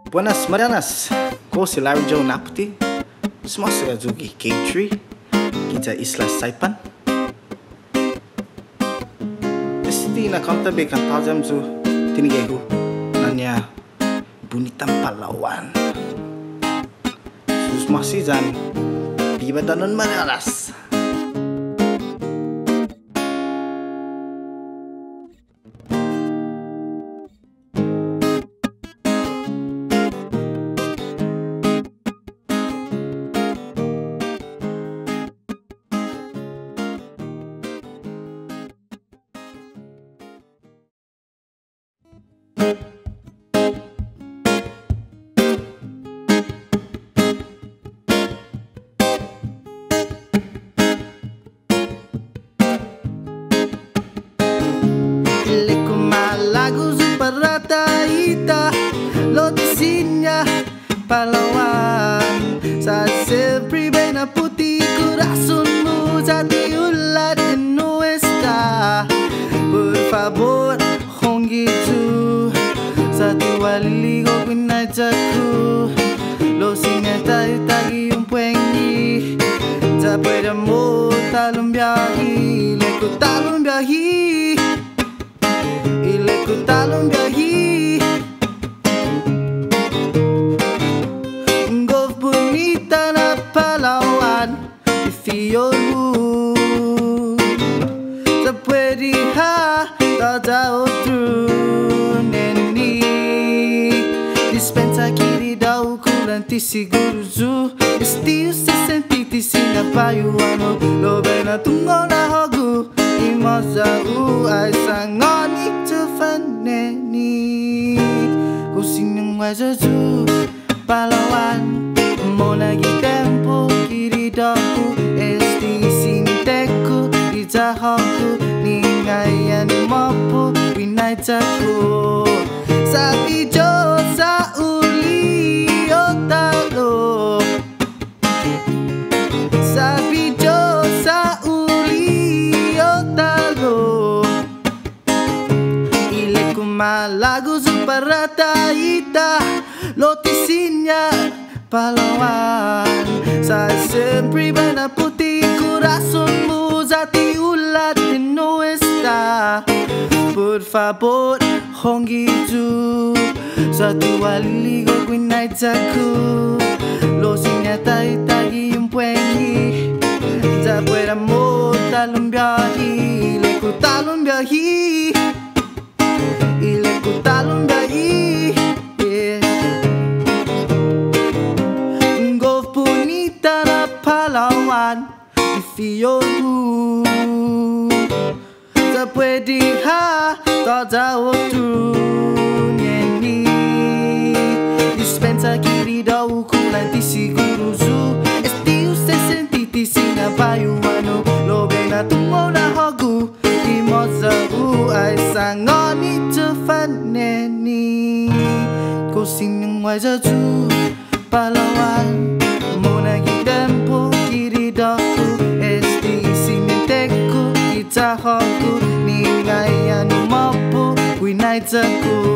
Buenas Marianas, ko si Larry Joe Naputi. Semasa juga K3 kita Isla Saipan. Pasti nak kanta be kan tajam tu tinigegu nanya Bunitan Pahlawan. Sus masih jan tiba danon Marianas. Pahlawan, saat sepri na putih corazonmu jadi ulat nuestra. Por favor, hongitu satu wali go pinajaku. Lo singa tayo tagi yung puengi. Ja puede mo talong biyahi, leku talong biyahi, ileku talong biyahi. Se puede dar outro neni. Dispensa kiri dau kulanti seguro zu. Estiu se sentiti singa payuano. Lo bena tungo na hogu. Imoza ai sangoni tufan neni. Kusinang waja zu pahlawan. Mo lagi tempo kiri dau. Jahoku ningayan mopu pinaijaku sabi jo sa uli otalo sabi jo sa uli otalo ile kumalago superata ita lotisinya pahlawan sa sempre bana putih corazonmu zati ulat nuestra. Por favor, hongitu satu wali go kuinaijaku. Lo sinyata itagi yung puengi. Ja pueda mo talong biyahi, leku talong biyahi, ileku talong biyahi. Go punita na pahlawan. Fiyoru se puede dar outro neni. Dispensa kiri dau kulanti seguro zu. Estiu se sentiti singa payuano. Lo bena tungo na hogu. Imoza ai sangoni tufan neni. Ko sinang waja zu pahlawan. Mo nagi tempo kiri dau. Jahoku ningayan mopu winaijaku.